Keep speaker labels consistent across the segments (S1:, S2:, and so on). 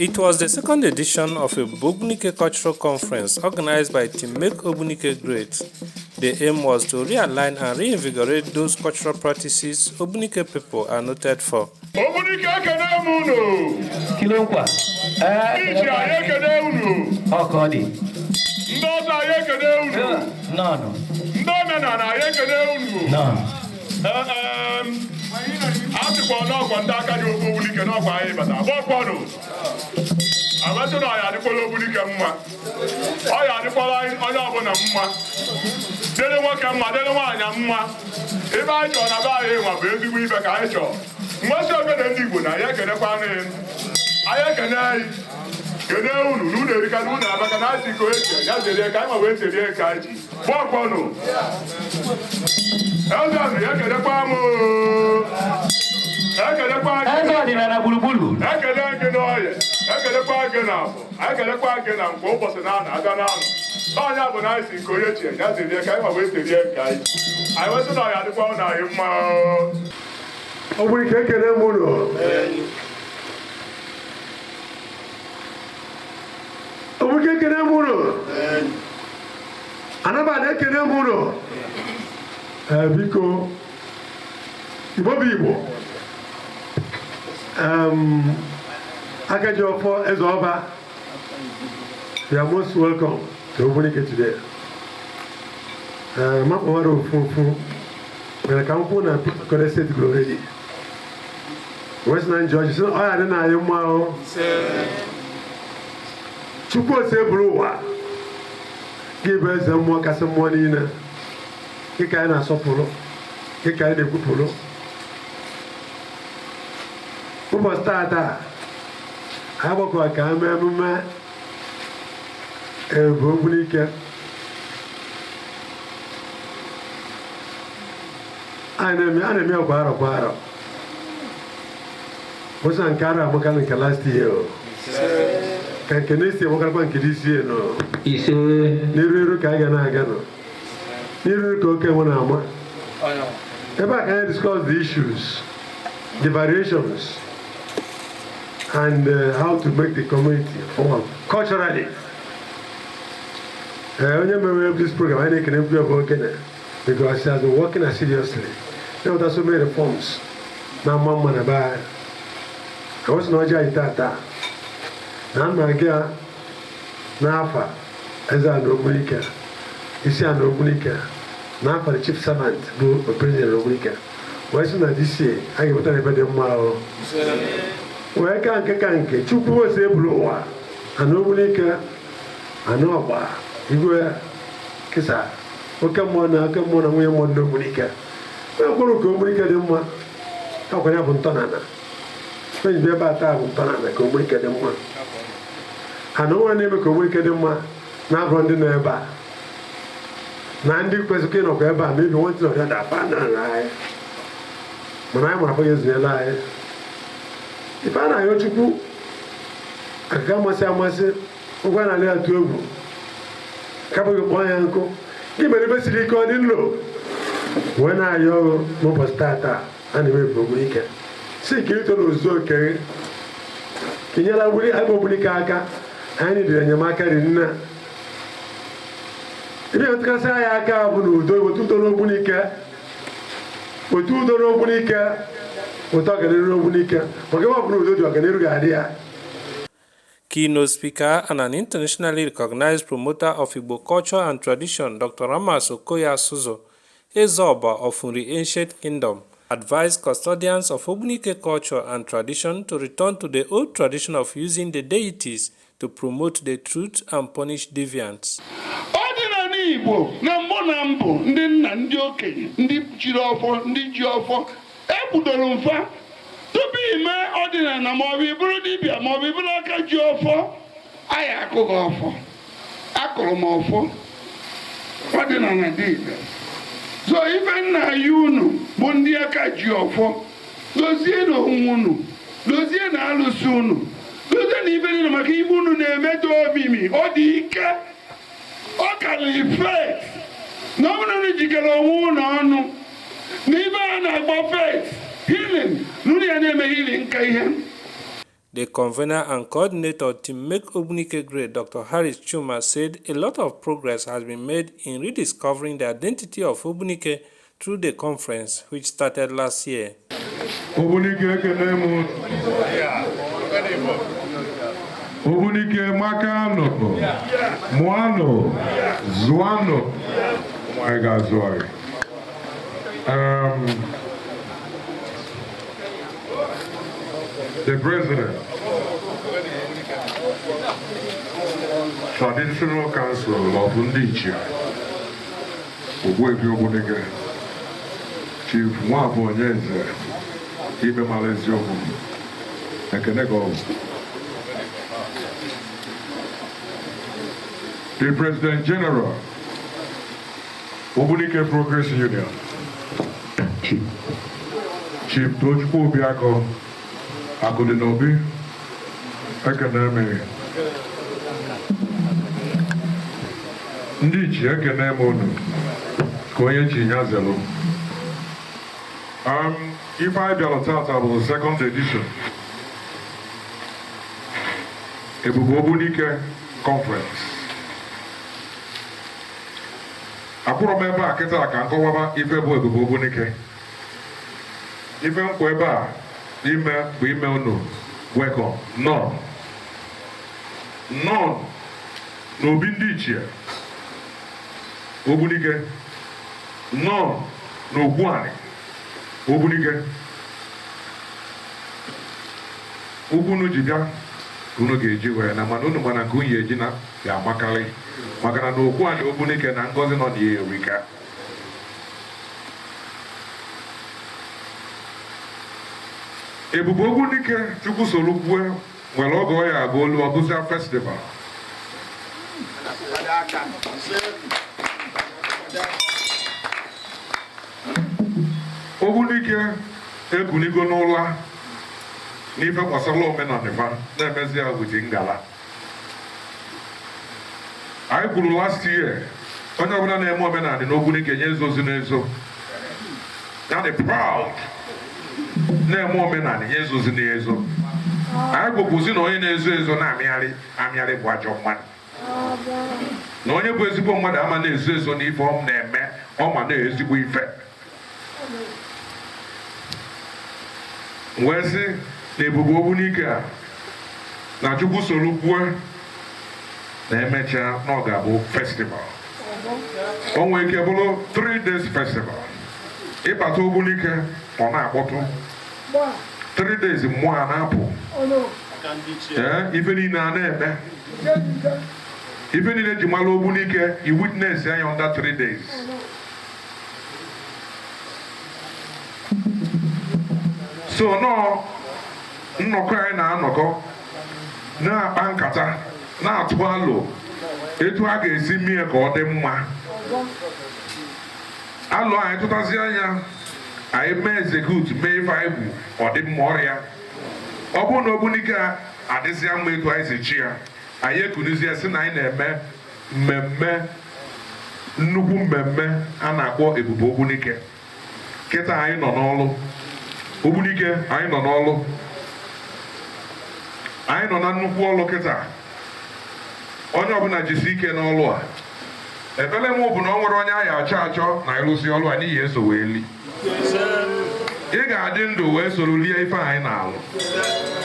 S1: It was the second edition of a Ogbunike Cultural Conference organized by Team Make Ogbunike Great. The aim was to realign and reinvigorate those cultural practices Ogbunike people are noted for.
S2: Ogbunike ekene unu.
S3: Kilokwa.
S2: Iji aye ekene unu.
S3: Okodi.
S2: Ndoza aye ekene unu.
S3: No.
S2: Ndona na aye ekene unu.
S3: No.
S2: Atikwa n'ọkwa ndị aka dị Ogbunike n'ọkwa anyị bata. Bọkwanụ. Abatụ na ya adịkwala Ogbunike mma. Ọ ya adịkwala onye ọbụla mma. Dele nwoke mma, dele nwaanyị mma. Ebe anyị chọrọ na be anyị nwa bụ ezigbo ibe ka anyị chọrọ. Mmasị ogede ndị Igbo na ya ekenekwa anyị. Anyị ekene anyị. Kene unu n'ụlọ erika n'ụlọ abaka na asị ka eche ya zelie ka anyị ma wee selie ka anyị ji. Bọkwanụ. Ezanụ ya ekenekwa m. Ekenekwa anyị.
S3: Eze ọdịnala gburugburu.
S2: Ekene gị n'ọhịa. Ekelekwa gị na afọ. Ekelekwa gị na mgbe ụbọchị na-ana aga n'anụ. Onye bụ na anyị si nke onye chi ya zelie ka anyị ma wee selie nke anyị. Anyị wesị na ya dịkwa na anyị mma.
S4: Ogbunike ekele m ụlọ. Ogbunike ekele m ụlọ. Anambra ekele m ụlọ. Biko Igbo bụ Igbo. Akajiofo Ezeoba, you are most welcome to Ogbunike today. Mapawaro Fufu, when I come home and put the state already. Western George, so I don't know you. Chupo se bruwa. Give us some more money in a kind of sopolo, a kind of kupolo. Who was started? Abakwa ka amemma Ogbunike ana kwaro bosa nkara abaka nke last year ka kenesi abaka kwa nke this year no
S3: Ise
S4: niru ka ga na aga no niru ka oke mo na ama ebe ka discuss the issues, the variations, and how to make the community form culturally. Only member of this program, I can improve working because he has been working seriously. There are so many reforms. Now, Mama, I was not just that. Now, my girl, Nafa, as I know Ogbunike, you see, I know Ogbunike. Nafa, the chief servant, who President Ogbunike. Why is not this year? I give it everybody tomorrow. Wee ka nke Chukwu ose ebulu ụwa ana Ogbunike ana ọgba igwe kisa oke mmụọ na nwunye mmụọ ndị Ogbunike kwuru ka Ogbunike dị mma akwanya bụ ntọnana onye bi ebe ata bụ ntọnana ka Ogbunike dị mma ana onwe na-eme ka Ogbunike dị mma na-abụrụ ndị nọ ebe a na ndị kwesịrị ịnọkwa ebe a mebi nwantị ọbịa dafa na anyị mana anyị mara afọ ya ezunyela anyị ife a na-ayọ Chukwu aka amasị ụgwa na alị atụ egwu kapụghị kpọọ ya nkụ gị mere ebe siri ike ọ dị nlo wee na-ayọ ọrụ n'ụbọchị tata a na-eme Ogbunike si ka ito n'ozuzu okere kenyela Ogbunike aka anyị dịrị enyemaka dị nna ebe ewetakasị anyị aka bụ na udo wetu udo n'Ogbunike
S1: Keynote speaker and an internationally recognized promoter of Igbo culture and tradition, Dr. Ramas Okoya Suzo, Ezeoba of Nri Ancient Kingdom, advised custodians of Ogbunike culture and tradition to return to the old tradition of using the deities to promote the truth and punish deviants.
S2: Igbo na mbụ ndị nna ndị okenye ndị jiri ọfọ ndị ji ọfọ ebudoro mfa tupu ime ọdịnala ma ọ bụ iburu dibịa ma ọ bụ iburu aka ji ọfọ anyị akụghị ọfọ akụrụ m ọfọ ọdịnala dị ire so ife nna anyị unu bụ ndị aka ji ọfọ dozie na onwe unu dozie na alụsị unu dozie na ife niile maka ibe unu na-emedo omimi ọ dị ike ọ kalife na ọ bụrụ na jikere onwe ụlọ ọnụ na ibe a na-agba faith healing n'ụlọ ya na-eme healing ka ihe
S1: The convener and coordinator to Make Ogbunike Great, Dr. Harris Chuma, said a lot of progress has been made in rediscovering the identity of Ogbunike through the conference, which started last year.
S5: Ogbunike Makano, Moano, Zuano, my God, sorry. The President, Traditional Council of Undichia, Ebube Ogbunike, Chief Chuma-Odili, Ibe Malaysia, Ekenego. The President General, Ogbunike Progress Union, Chief Obiako, Akudinobi, Ekeneme, Ndichi Ekeneme Onu, Koyenchi Nyazelo. If I Bialotata was the 2nd edition, Ebube Ogbunike Conference. Akpụrụ m ebe a kịta ka nkọwaba ife bụ Ebube Ogbunike. Ife nkwa ebe a ime bụ ime unu welcome. None n'obi ndị ichie Ogbunike. None n'Ogbuani Ogbunike. Ugwu unu ji bịa unu ga-eji wee na mana unu mana nke unyi eji na ga-amakarị maka na Ogbuani Ogbunike na ngọzi nọ n'ihe erika. Ebube Ogbunike Chukwu soro kwue nwere oge ọ ya aga olu ọgụzia festival. Ogbunike ekunigo n'ụla n'ife gbasara omenala na-emezi ya wute ngala. Anyị kwuru last year onye ọbụla na-eme omenala n'Ogbunike nye ezozi n'ezo ya dị proud na-eme omenala nye ezozi n'ezo. Anyị kwukwuzi na onye na-ezo ezo na-amịgharị bụ ajọ mmadụ, na onye bụ ezigbo mmadụ ama na-ezo ezo n'ife ọ na-eme ọma na-ezigbo ife. Wee sị na Ebube Ogbunike a na Chukwu soro kwue na emechaa na ọ ga-abụ festival. O nwere ike bụrụ 3 days festival. Ịbata Ogbunike ọ na-akpọtụ 3 days mmụọ a na-apụ. Ife niile a na-eme, ife niile ji mara Ogbunike i witness ya under 3 days. So nnọkọ anyị na-anọkọ na-akpa nkata na-atụ alo etu a ga-esi mee ka ọ dị mma. Alụ anyị tụtazi anya anyị mee execute mee ife anyị bụ ọ dị mma ọrịa. Ọ bụrụ na Ogbunike adịzịa mma etu anyị si chi ya, anyị ekunizie sị na anyị na-eme mmemme, nnukwu mmemme a na-akpọ Ebube Ogbunike. Kịta anyị nọ n'ọlụ Ogbunike, anyị nọ n'ọlụ, anyị nọ na nnukwu ọlụ kịta. Onye ọbụla jisi ike n'ọlụ a. Ekpele m bụ na ọ nwere onye anyị achọ na ịlụsi ọlụ a n'ihi eso wee li. Ị ga-adị ndụ wee soro lie ife anyị na-alụ.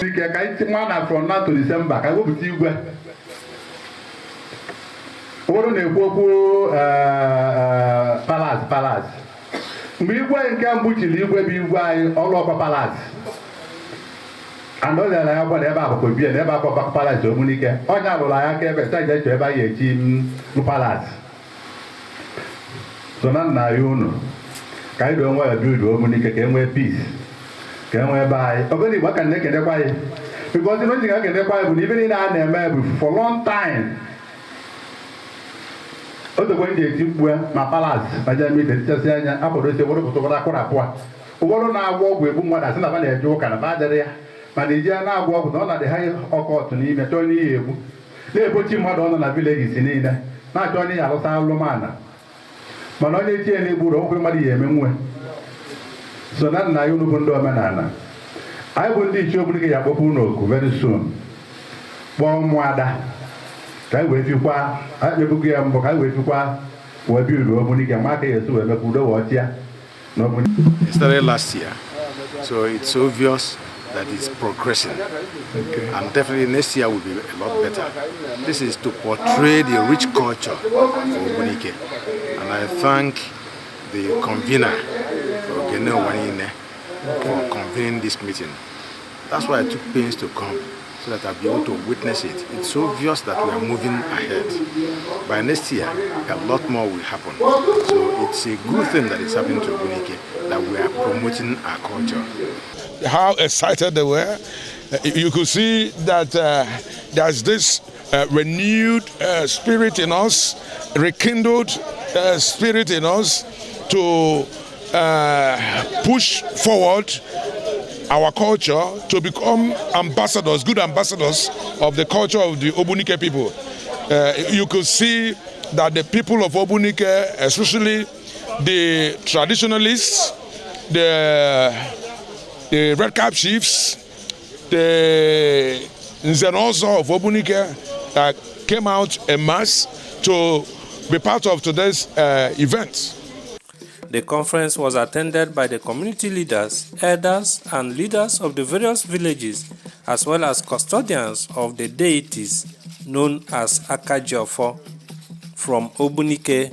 S3: Ike ka anyị nwa na from now to December ka wepụta igwe. Ụfọdụ na-ekwu okwu palace. Mgbe igwe nke mbụ chiri igwe bụ igwe anyị Ọlụọkwa Palace. And ọ lere ya kwa na ebe akwụkwọ bie na ebe akwụkwọ Palace Ogbunike. Onye alụrụ anyị aka ebe saịja eche ebe anyị echi Palace. So na nna ya unu ka anyị doo nwe ebido Ogbunike ka e nwee peace, ka e nwee ebe anyị. Obodo Igbo ka na-ekenekwa anyị. Because ihe o ji ga-ekenekwa anyị bụ na ibe niile a na-eme bụ for long time. Otogwe ndị eti mkpu ma Palace ma Jamaica tichasị anya akwadosi ụfọdụ pụtụkwara akụrapụ a. Ụfọdụ na-agwọ ọgwụ egbu mmadụ asị na ba na-eje ụka na ba adịrị ya, mana iji ya na-agwọ ọgwụ na ọ na-adị ha ọkọtụ n'ime chọọ n'ihi egbu na-ebochi mmadụ ọnụ na vileji niile na-achọ n'ihi alụsa alụmana, mana onye echi ya na-egburu ọgwụ mmadụ ya eme nwe. So na nna ya unu bụ ndị omenala anyị bụ ndị ichie Ogbunike ya akpọpụ n'oku very soon kpọọ ụmụada ka anyị wee fikwa anyị ebugo ya mbụ ka anyị wee fikwa wee bi uru Ogbunike ma aka ya esi wee mekwa udo wee ọchịa n'Ogbunike.
S6: It started last year, so it's obvious that it's progressing. Okay. And definitely next year will be a lot better. This is to portray the rich culture of Ogbunike. And I thank the convener, for convening this meeting. That's why I took pains to come, so that I'll be able to witness it. It's obvious that we are moving ahead. By next year, a lot more will happen. So it's a good thing that is happening to Ogbunike, that we are promoting our culture.
S7: How excited they were. You could see that there's this renewed spirit in us, rekindled spirit in us to push forward our culture to become ambassadors, good ambassadors of the culture of the Ogbunike people. You could see that the people of Ogbunike, especially the traditionalists, the Red Cap chiefs, the Nzenozo of Ogbunike came out en masse to be part of today's event.
S1: The conference was attended by the community leaders, elders, and leaders of the various villages, as well as custodians of the deities known as Akajiofo from Ogbunike